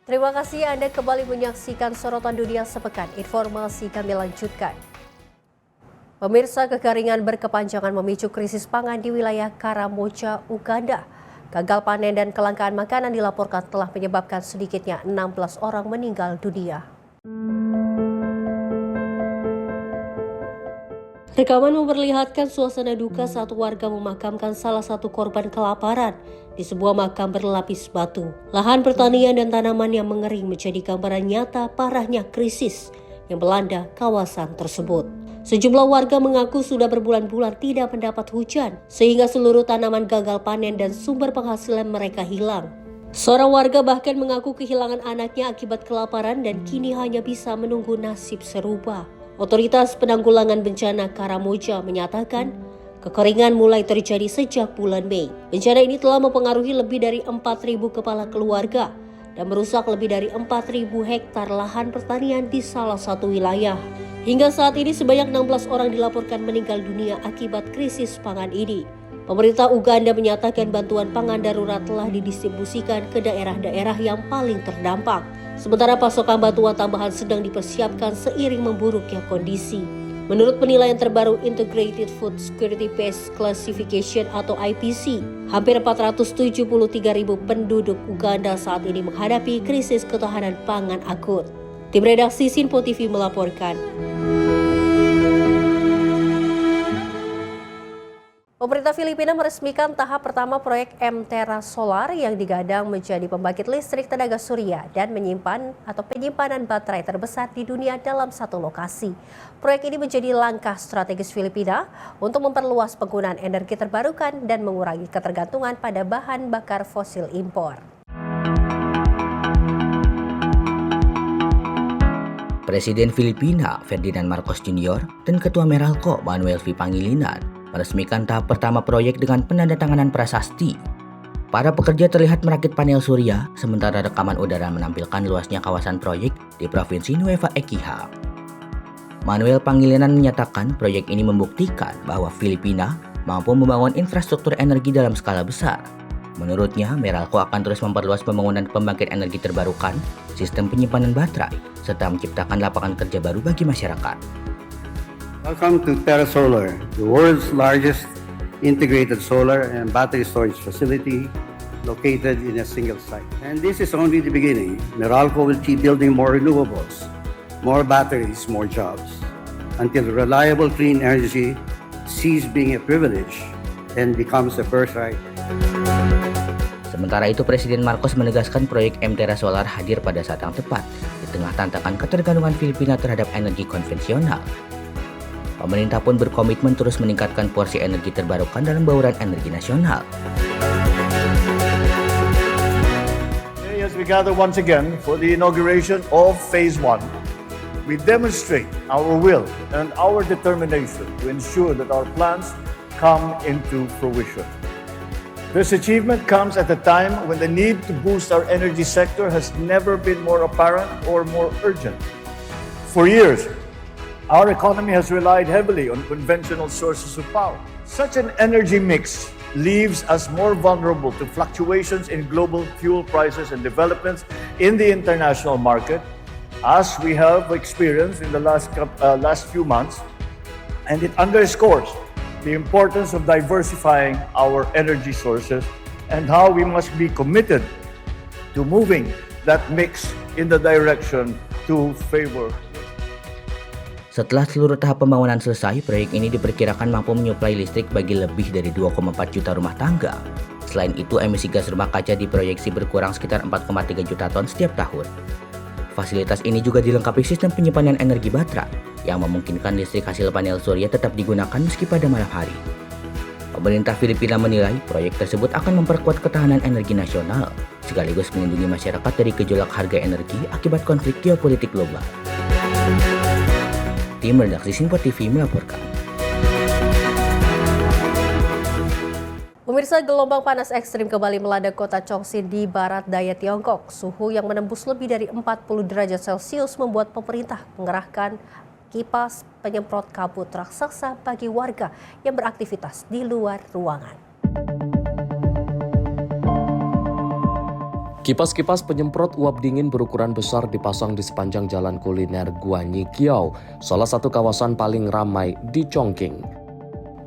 Terima kasih Anda kembali menyaksikan Sorotan Dunia Sepekan. Informasi kami lanjutkan. Pemirsa, kekeringan berkepanjangan memicu krisis pangan di wilayah Karamoja, Uganda. Gagal panen dan kelangkaan makanan dilaporkan telah menyebabkan sedikitnya 16 orang meninggal dunia. Rekaman memperlihatkan suasana duka saat warga memakamkan salah satu korban kelaparan di sebuah makam berlapis batu. Lahan pertanian dan tanaman yang mengering menjadi gambaran nyata parahnya krisis yang melanda kawasan tersebut. Sejumlah warga mengaku sudah berbulan-bulan tidak mendapat hujan, sehingga seluruh tanaman gagal panen dan sumber penghasilan mereka hilang. Seorang warga bahkan mengaku kehilangan anaknya akibat kelaparan dan kini hanya bisa menunggu nasib serupa. Otoritas Penanggulangan Bencana Karamoja menyatakan kekeringan mulai terjadi sejak bulan Mei. Bencana ini telah mempengaruhi lebih dari 4.000 kepala keluarga dan merusak lebih dari 4.000 hektar lahan pertanian di salah satu wilayah. Hingga saat ini sebanyak 16 orang dilaporkan meninggal dunia akibat krisis pangan ini. Pemerintah Uganda menyatakan bantuan pangan darurat telah didistribusikan ke daerah-daerah yang paling terdampak. Sementara pasokan bantuan tambahan sedang dipersiapkan seiring memburuknya kondisi. Menurut penilaian terbaru Integrated Food Security Base Classification atau IPC, hampir 473.000 penduduk Uganda saat ini menghadapi krisis ketahanan pangan akut. Tim redaksi Sinpo TV melaporkan. Pemerintah Filipina meresmikan tahap pertama proyek M-Terra Solar yang digadang menjadi pembangkit listrik tenaga surya dan menyimpan atau penyimpanan baterai terbesar di dunia dalam satu lokasi. Proyek ini menjadi langkah strategis Filipina untuk memperluas penggunaan energi terbarukan dan mengurangi ketergantungan pada bahan bakar fosil impor. Presiden Filipina Ferdinand Marcos Jr. dan Ketua Meralco Manuel V. Pangilinan meresmikan tahap pertama proyek dengan penandatanganan prasasti. Para pekerja terlihat merakit panel surya, sementara rekaman udara menampilkan luasnya kawasan proyek di Provinsi Nueva Ecija. Manuel Pangilinan menyatakan proyek ini membuktikan bahwa Filipina mampu membangun infrastruktur energi dalam skala besar. Menurutnya, Meralco akan terus memperluas pembangunan pembangkit energi terbarukan, sistem penyimpanan baterai, serta menciptakan lapangan kerja baru bagi masyarakat. Welcome to Terra Solar, the world's largest integrated solar and battery storage facility located in a single site. And this is only the beginning. Meralco will keep building more renewables, more batteries, more jobs, until reliable clean energy ceases being a privilege and becomes a birthright. Sementara itu, Presiden Marcos menegaskan proyek M-Terra Solar hadir pada saat yang tepat di tengah tantangan ketergantungan Filipina terhadap energi konvensional. Pemerintah pun berkomitmen terus meningkatkan porsi energi terbarukan dalam bauran energi nasional. As we gather once again for the inauguration of Phase 1, we demonstrate our will and our determination to ensure that our plans come into fruition. This achievement comes at a time when the need to boost our energy sector has never been more apparent or more urgent. For years, our economy has relied heavily on conventional sources of power. Such an energy mix leaves us more vulnerable to fluctuations in global fuel prices and developments in the international market, as we have experienced in the last few months, and it underscores the importance of diversifying our energy sources and how we must be committed to moving that mix in the direction to favor Setelah seluruh tahap pembangunan selesai, proyek ini diperkirakan mampu menyuplai listrik bagi lebih dari 2,4 juta rumah tangga. Selain itu, emisi gas rumah kaca diproyeksi berkurang sekitar 4,3 juta ton setiap tahun. Fasilitas ini juga dilengkapi sistem penyimpanan energi baterai yang memungkinkan listrik hasil panel surya tetap digunakan meski pada malam hari. Pemerintah Filipina menilai proyek tersebut akan memperkuat ketahanan energi nasional, sekaligus melindungi masyarakat dari gejolak harga energi akibat konflik geopolitik global. Tim redaksi Simpo TV melaporkan. Pemirsa, gelombang panas ekstrim kembali melanda kota Chongqing di barat daya Tiongkok. Suhu yang menembus lebih dari 40 derajat Celcius membuat pemerintah mengerahkan kipas penyemprot kabut raksasa bagi warga yang beraktivitas di luar ruangan. Kipas-kipas penyemprot uap dingin berukuran besar dipasang di sepanjang jalan kuliner Guanyiqiao, salah satu kawasan paling ramai di Chongqing.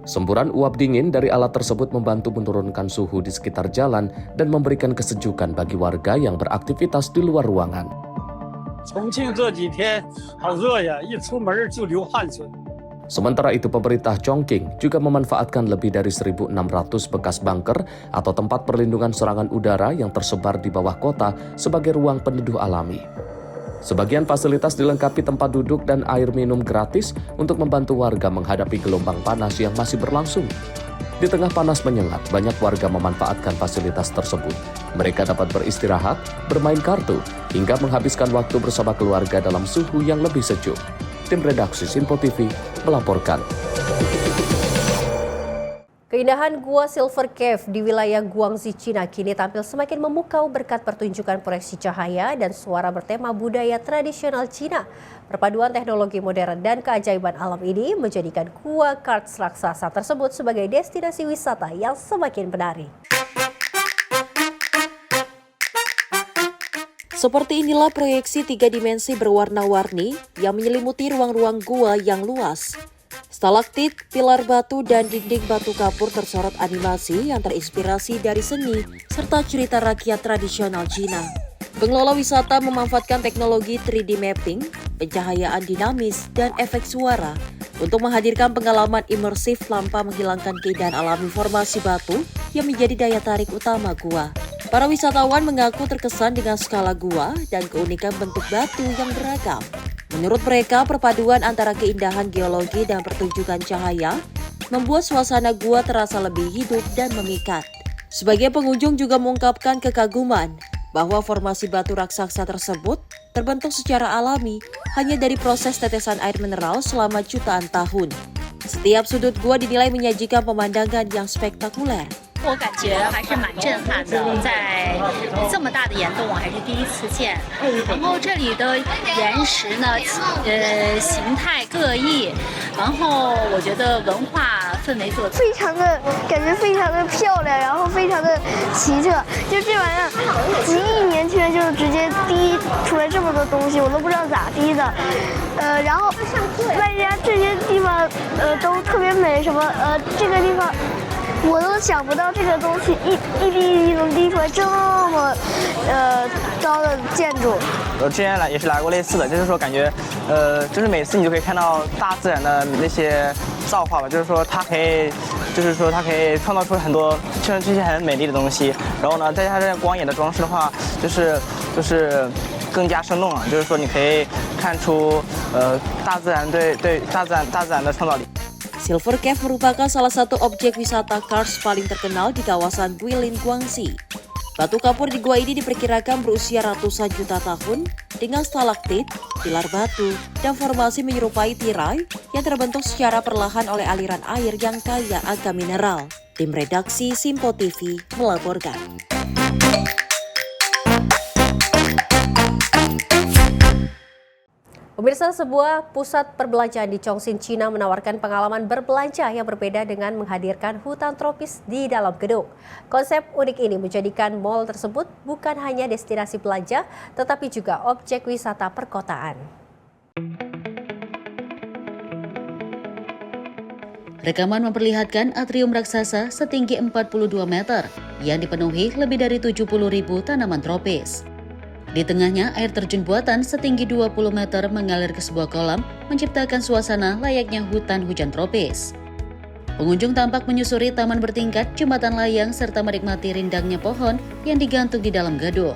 Semburan uap dingin dari alat tersebut membantu menurunkan suhu di sekitar jalan dan memberikan kesejukan bagi warga yang beraktivitas di luar ruangan. Sementara itu, pemerintah Chongqing juga memanfaatkan lebih dari 1.600 bekas bunker atau tempat perlindungan serangan udara yang tersebar di bawah kota sebagai ruang peneduh alami. Sebagian fasilitas dilengkapi tempat duduk dan air minum gratis untuk membantu warga menghadapi gelombang panas yang masih berlangsung. Di tengah panas menyengat, banyak warga memanfaatkan fasilitas tersebut. Mereka dapat beristirahat, bermain kartu, hingga menghabiskan waktu bersama keluarga dalam suhu yang lebih sejuk. Tim redaksi Simpo TV melaporkan. Keindahan Gua Silver Cave di wilayah Guangxi, Cina kini tampil semakin memukau berkat pertunjukan proyeksi cahaya dan suara bertema budaya tradisional Cina. Perpaduan teknologi modern dan keajaiban alam ini menjadikan Gua Karts raksasa tersebut sebagai destinasi wisata yang semakin menarik. Seperti inilah proyeksi 3 dimensi berwarna-warni yang menyelimuti ruang-ruang gua yang luas. Stalaktit, pilar batu, dan dinding batu kapur tersorot animasi yang terinspirasi dari seni serta cerita rakyat tradisional Cina. Pengelola wisata memanfaatkan teknologi 3D mapping, pencahayaan dinamis, dan efek suara untuk menghadirkan pengalaman imersif tanpa menghilangkan keindahan alami formasi batu yang menjadi daya tarik utama gua. Para wisatawan mengaku terkesan dengan skala gua dan keunikan bentuk batu yang beragam. Menurut mereka, perpaduan antara keindahan geologi dan pertunjukan cahaya membuat suasana gua terasa lebih hidup dan memikat. Sebagian pengunjung juga mengungkapkan kekaguman bahwa formasi batu raksasa tersebut terbentuk secara alami hanya dari proses tetesan air mineral selama jutaan tahun. Setiap sudut gua dinilai menyajikan pemandangan yang spektakuler. 我感觉还是蛮震撼的，在这么大的岩洞我还是第一次见。然后这里的岩石呢，形态各异，然后我觉得文化氛围做得非常的感觉非常的漂亮，然后非常的奇特。就这玩意儿，几亿年前就直接滴出来这么多东西，我都不知道咋滴的。然后外加这些地方都特别美，什么这个地方。 我都想不到这个东西一滴一滴能滴出来这么高的建筑。我之前也是来过类似的，就是说感觉就是每次你就可以看到大自然的那些造化吧，就是说它可以创造出很多这些很美丽的东西。然后呢，再加上这光影的装饰的话，就是更加生动了，就是说你可以看出大自然对大自然的创造力。 Silver Cave merupakan salah satu objek wisata karts paling terkenal di kawasan Guilin, Guangxi. Batu kapur di gua ini diperkirakan berusia ratusan juta tahun dengan stalaktit, pilar batu, dan formasi menyerupai tirai yang terbentuk secara perlahan oleh aliran air yang kaya akan mineral. Tim redaksi Simpo TV melaporkan. Pemirsa, sebuah pusat perbelanjaan di Chongqing, Cina menawarkan pengalaman berbelanja yang berbeda dengan menghadirkan hutan tropis di dalam gedung. Konsep unik ini menjadikan mal tersebut bukan hanya destinasi belanja, tetapi juga objek wisata perkotaan. Rekaman memperlihatkan atrium raksasa setinggi 42 meter yang dipenuhi lebih dari 70.000 tanaman tropis. Di tengahnya, air terjun buatan setinggi 20 meter mengalir ke sebuah kolam menciptakan suasana layaknya hutan hujan tropis. Pengunjung tampak menyusuri taman bertingkat, jembatan layang, serta menikmati rindangnya pohon yang digantung di dalam gedung.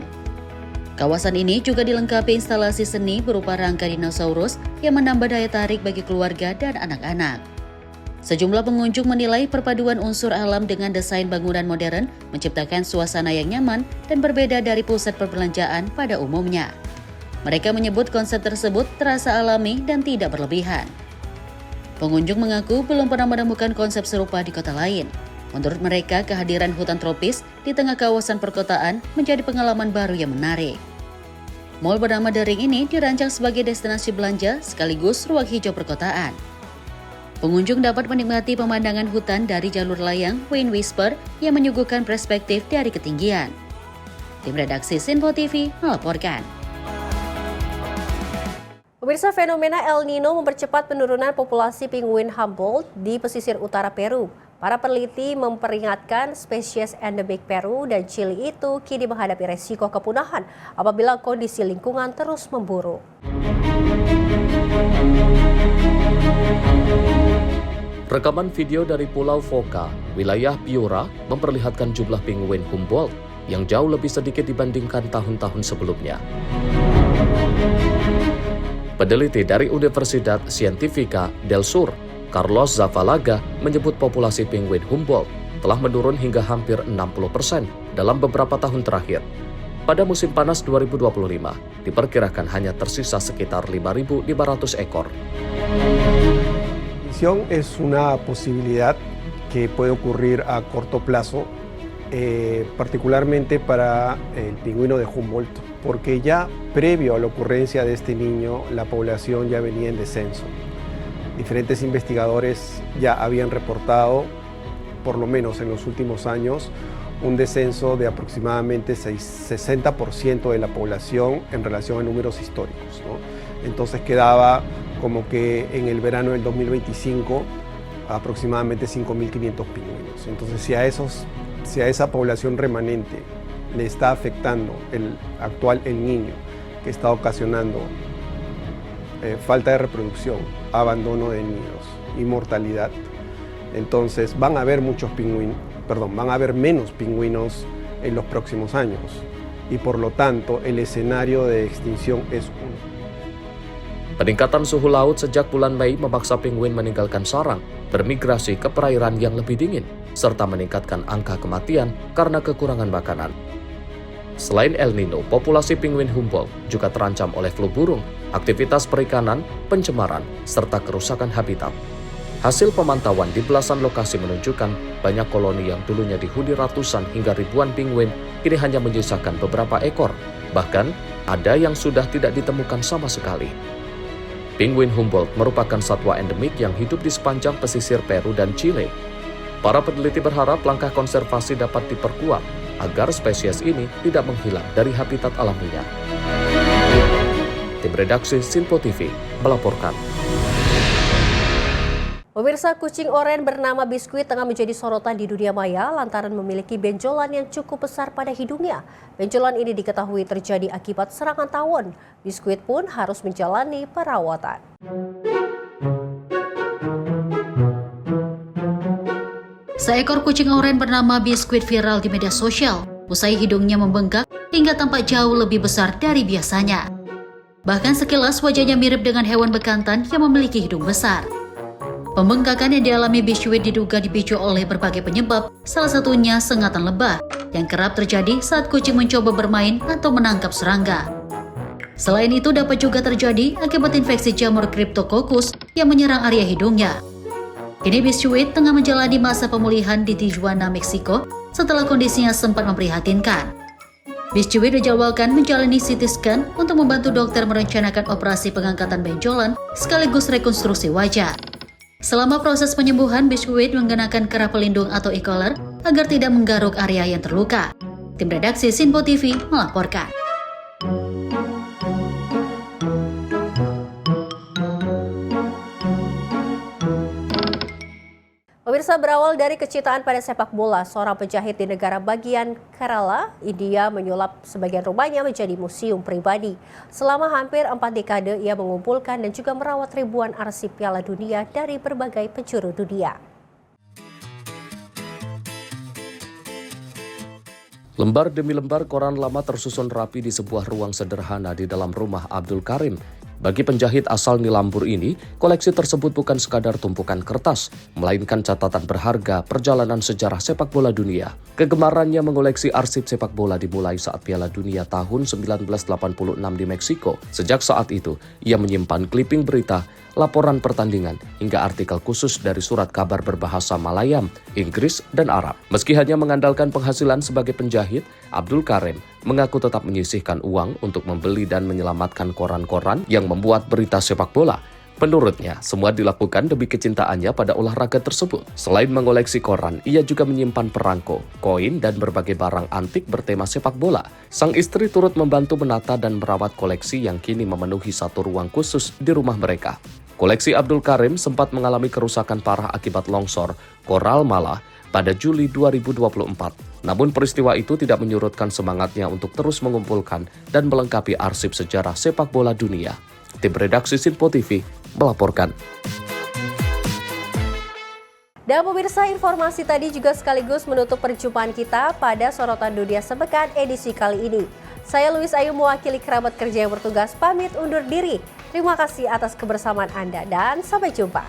Kawasan ini juga dilengkapi instalasi seni berupa rangka dinosaurus yang menambah daya tarik bagi keluarga dan anak-anak. Sejumlah pengunjung menilai perpaduan unsur alam dengan desain bangunan modern menciptakan suasana yang nyaman dan berbeda dari pusat perbelanjaan pada umumnya. Mereka menyebut konsep tersebut terasa alami dan tidak berlebihan. Pengunjung mengaku belum pernah menemukan konsep serupa di kota lain. Menurut mereka, kehadiran hutan tropis di tengah kawasan perkotaan menjadi pengalaman baru yang menarik. Mall bernama The Ring ini dirancang sebagai destinasi belanja sekaligus ruang hijau perkotaan. Pengunjung dapat menikmati pemandangan hutan dari jalur layang Wind Whisper yang menyuguhkan perspektif dari ketinggian. Tim redaksi Sinpo TV melaporkan. Pemirsa, fenomena El Nino mempercepat penurunan populasi penguin Humboldt di pesisir utara Peru. Para peneliti memperingatkan spesies endemik Peru dan Chili itu kini menghadapi resiko kepunahan apabila kondisi lingkungan terus memburuk. Rekaman video dari Pulau Foca, wilayah Piura, memperlihatkan jumlah penguin Humboldt yang jauh lebih sedikit dibandingkan tahun-tahun sebelumnya. Peneliti dari Universidad Científica del Sur, Carlos Zavalaga, menyebut populasi penguin Humboldt telah menurun hingga hampir 60% dalam beberapa tahun terakhir. Pada musim panas 2025, diperkirakan hanya tersisa sekitar 5.500 ekor. Es una posibilidad que puede ocurrir a corto plazo, particularmente para el pingüino de Humboldt, porque ya previo a la ocurrencia de este niño, la población ya venía en descenso. Diferentes investigadores ya habían reportado, por lo menos en los últimos años, un descenso de aproximadamente 60% de la población en relación a números históricos, ¿no? Entonces quedaba como que en el verano del 2025 aproximadamente 5.500 pingüinos. Entonces si a esa población remanente le está afectando el niño, que está ocasionando falta de reproducción, abandono de nidos y mortalidad, entonces van a haber menos pingüinos en los próximos años y por lo tanto el escenario de extinción es uno. Peningkatan suhu laut sejak bulan Mei memaksa penguin meninggalkan sarang, bermigrasi ke perairan yang lebih dingin, serta meningkatkan angka kematian karena kekurangan makanan. Selain El Nino, populasi penguin Humboldt juga terancam oleh flu burung, aktivitas perikanan, pencemaran, serta kerusakan habitat. Hasil pemantauan di belasan lokasi menunjukkan banyak koloni yang dulunya dihuni ratusan hingga ribuan penguin kini hanya menyisakan beberapa ekor, bahkan ada yang sudah tidak ditemukan sama sekali. Penguin Humboldt merupakan satwa endemik yang hidup di sepanjang pesisir Peru dan Chile. Para peneliti berharap langkah konservasi dapat diperkuat agar spesies ini tidak menghilang dari habitat alaminya. Tim redaksi Sinpo TV melaporkan. Pemirsa, kucing oranye bernama Biskuit tengah menjadi sorotan di dunia maya lantaran memiliki benjolan yang cukup besar pada hidungnya. Benjolan ini diketahui terjadi akibat serangan tawon. Biskuit pun harus menjalani perawatan. Seekor kucing oranye bernama Biskuit viral di media sosial usai hidungnya membengkak hingga tampak jauh lebih besar dari biasanya. Bahkan sekilas wajahnya mirip dengan hewan bekantan yang memiliki hidung besar. Pembengkakan yang dialami Biskuit diduga dipicu oleh berbagai penyebab, salah satunya sengatan lebah yang kerap terjadi saat kucing mencoba bermain atau menangkap serangga. Selain itu dapat juga terjadi akibat infeksi jamur Cryptococcus yang menyerang area hidungnya. Kini Biskuit tengah menjalani masa pemulihan di Tijuana, Meksiko setelah kondisinya sempat memprihatinkan. Biskuit dijadwalkan menjalani CT scan untuk membantu dokter merencanakan operasi pengangkatan benjolan sekaligus rekonstruksi wajah. Selama proses penyembuhan, Biskuit menggunakan kerah pelindung atau e-collar agar tidak menggaruk area yang terluka. Tim redaksi Sinpo TV melaporkan. Pemirsa, berawal dari kecintaan pada sepak bola, seorang penjahit di negara bagian Kerala, India menyulap sebagian rumahnya menjadi museum pribadi. Selama hampir 4 dekade, ia mengumpulkan dan juga merawat ribuan arsip Piala Dunia dari berbagai penjuru dunia. Lembar demi lembar koran lama tersusun rapi di sebuah ruang sederhana di dalam rumah Abdul Karim. Bagi penjahit asal Nilambur ini, koleksi tersebut bukan sekadar tumpukan kertas, melainkan catatan berharga perjalanan sejarah sepak bola dunia. Kegemarannya mengoleksi arsip sepak bola dimulai saat Piala Dunia tahun 1986 di Meksiko. Sejak saat itu, ia menyimpan clipping berita, laporan pertandingan, hingga artikel khusus dari surat kabar berbahasa Malayam, Inggris, dan Arab. Meski hanya mengandalkan penghasilan sebagai penjahit, Abdul Karim mengaku tetap menyisihkan uang untuk membeli dan menyelamatkan koran-koran yang membuat berita sepak bola. Menurutnya, semua dilakukan demi kecintaannya pada olahraga tersebut. Selain mengoleksi koran, ia juga menyimpan perangko, koin, dan berbagai barang antik bertema sepak bola. Sang istri turut membantu menata dan merawat koleksi yang kini memenuhi satu ruang khusus di rumah mereka. Koleksi Abdul Karim sempat mengalami kerusakan parah akibat longsor Koral Malah pada Juli 2024. Namun peristiwa itu tidak menyurutkan semangatnya untuk terus mengumpulkan dan melengkapi arsip sejarah sepak bola dunia. Tim redaksi Sinpo TV melaporkan. Dan pemirsa, informasi tadi juga sekaligus menutup perjumpaan kita pada Sorotan Dunia Sepekan edisi kali ini. Saya Louis Ayu mewakili kerabat kerja yang bertugas pamit undur diri. Terima kasih atas kebersamaan Anda dan sampai jumpa.